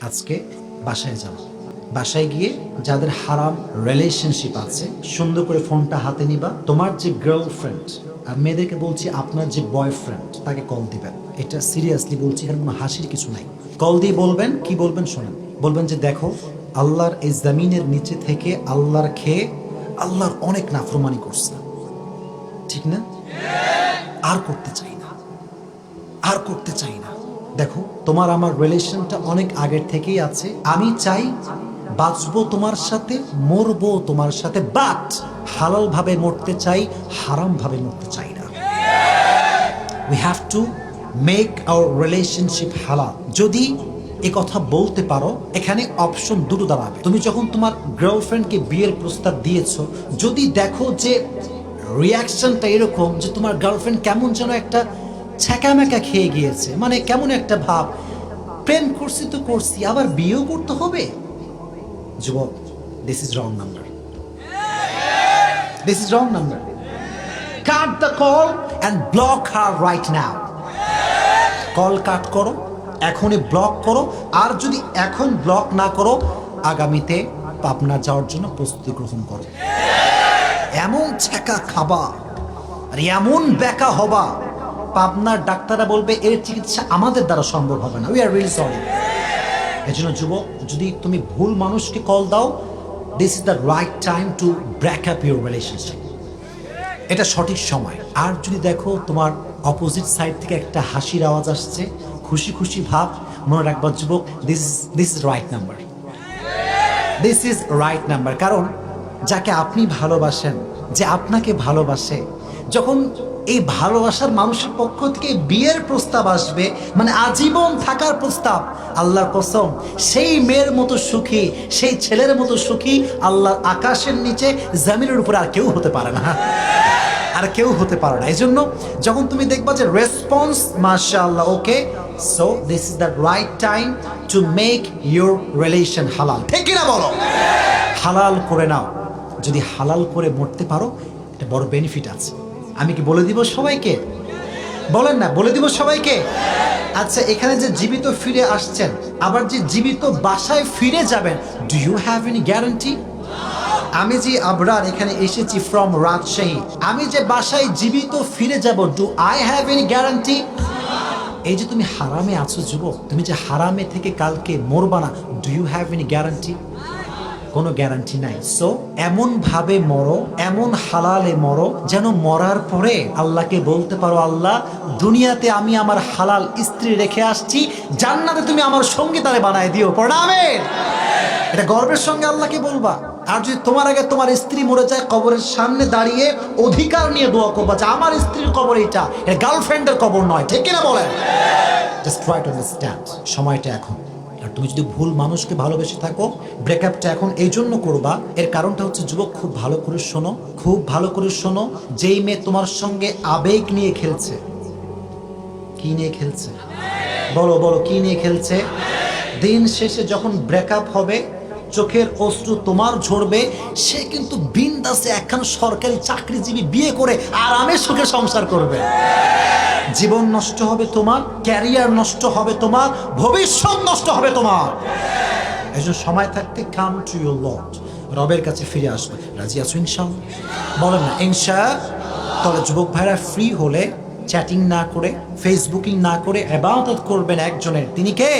আজকে বাসায় যাব, বাসায় গিয়ে যাদের হারাম রিলেশনশিপ আছে সুন্দর করে ফোনটা হাতে নিবা। তোমার যে গার্লফ্রেন্ড, আর মেয়েদেরকে বলছি আপনার যে বয়ফ্রেন্ড তাকে কল দিবেন। এটা সিরিয়াসলি বলছি, এখানে কোনো হাসির কিছু নাই। কল দিয়ে বলবেন, কি বলবেন শোনেন, বলবেন যে দেখো আল্লাহর এই জমিনের নিচে থেকে আল্লাহর খেয়ে আল্লাহর অনেক নাফরমানি করছে, ঠিক না? আর করতে চাই না, আর করতে চাই না। দেখো তোমার আমার রিলেশনটা অনেক আগের থেকেই আছে, আমি চাই বাঁচবো তোমার সাথে, মরবো তোমার সাথে, বাট হালাল ভাবে মরতে চাই, হারাম ভাবে মরতে চাই না। We have to make our relationship হালাল। যদি এ কথা বলতে পারো, এখানে অপশন দুটো দাঁড়াবে। তুমি যখন তোমার গার্লফ্রেন্ডকে বিয়ের প্রস্তাব দিয়েছো, যদি দেখো যে রিয়াকশনটা এরকম যে তোমার গার্লফ্রেন্ড কেমন যেন একটা ছ্যাঁকাম্যাকা খেয়ে গিয়েছে, মানে কেমন একটা ভাব, প্রেম করছি তো করছি আবার বিয়েও করতে হবে, যুবক, this is wrong number, this is wrong number. Cut the call and block her right now. Call cut করো, এখনই ব্লক করো, আর যদি এখন ব্লক না করো আগামীতে পাবনা যাওয়ার জন্য প্রস্তুতি গ্রহণ করো। এমন ছ্যাঁকা খাবা আর এমন ব্যাকা হবা, পাবনার ডাক্তাররা বলবে এর চিকিৎসা আমাদের দ্বারা সম্ভব হবে না। We are really sorry. এই জন্য যুবক, যদি তুমি ভুল মানুষকে কল দাও, this is the right time to break up your relationship. এটা সঠিক সময়। আর যদি দেখো তোমার অপোজিট সাইড থেকে একটা হাসির আওয়াজ আসছে, খুশি খুশি ভাব, মনে রাখবা যুবক, this is right number, this is right number. কারণ যাকে আপনি ভালোবাসেন, যে আপনাকে ভালোবাসে, যখন এই ভালোবাসার মানুষের পক্ষ থেকে বিয়ের প্রস্তাব আসবে, মানে আজীবন থাকার প্রস্তাব, আল্লাহর কসম সেই মেয়ের মতো সুখী, সেই ছেলের মতো সুখী আল্লাহর আকাশের নিচে জমিনের উপরে আর কেউ হতে পারে না, আর কেউ হতে পারে না। এই জন্য যখন তুমি দেখবা যে রেসপন্স মাশাআল্লাহ okay, so this is the right time to make your relation হালাল। ঠিক কিনা বলো? হালাল করে নাও। যদি হালাল করে মরতে পারো, এটা বড় বেনিফিট আছে। আমি কি বলে দিব সবাইকে? বলেন না, বলে দিব সবাইকে। আচ্ছা, এখানে যে জীবিত ফিরে আসছেন, আবার যে জীবিত বাসায় ফিরে যাবেন, do you have any guarantee? আমি যে আবরার এখানে এসেছি ফ্রম রাজশাহী, আমি যে বাসায় জীবিত ফিরে যাব, do I have any guarantee? এই যে তুমি হারামে আছো যুবক, তুমি যে হারামে থেকে কালকে মরবা না, do you have any guarantee? কোনো গ্যারান্টি নাই। সো এমন ভাবে মরো, এমন হালালে মরো, যেন মরার পরে আল্লাহকে বলতে পারো, আল্লাহ দুনিয়াতে আমি আমার হালাল স্ত্রী রেখে আসছি, জান্নাতে তুমি আমার সঙ্গীতারে বানায় দিও। পড়া আমিন। এটা গর্বের সঙ্গে আল্লাহকে বলবা। আর যদি তোমার আগে তোমার স্ত্রী মরে যায়, কবরের সামনে দাঁড়িয়ে অধিকার নিয়ে দোয়া করবা যে আমার স্ত্রীর কবর এটা গার্লফ্রেন্ডের কবর নয়। ঠিক কিনা বলেন? জাস্ট ট্রাই টু আন্ডারস্ট্যান্ড, সময়টা এখন। আর তুমি যদি ভুল মানুষকে ভালোবেসে থাকো, ব্রেকআপটা এখন এই জন্য করবা, এর কারণটা হচ্ছে যুবক, খুব ভালো করে শোনো, খুব ভালো করে শোনো। যেই মেয়ে তোমার সঙ্গে আবেগ নিয়ে খেলছে, কি নিয়ে খেলছে? বলো বলো, কি নিয়ে খেলছে? দিন শেষে যখন ব্রেকআপ হবে, চোখের অশ্রু তোমার ঝরবে, সে কিন্তু বিন্দাসে একখান সরকারি চাকরিজীবী বিয়ে করে আরামে সুখে সংসার করবে। জীবন নষ্ট হবে তোমার, ক্যারিয়ার নষ্ট হবে তোমার, ভবিষ্যৎ নষ্ট হবে তোমার। এই জন্য সময় থাকতে কাম টু ইউর লর্ড, রবের কাছে ফিরে আসবে। রাজি আছো ইনশাআল্লাহ? বলেন না ইনশাআল্লাহ। তাহলে যুবক ভাইরা ফ্রি হলে চ্যাটিং না করে, ফেসবুকিং না করে ইবাদত করবেন একজনের। তিনি কে?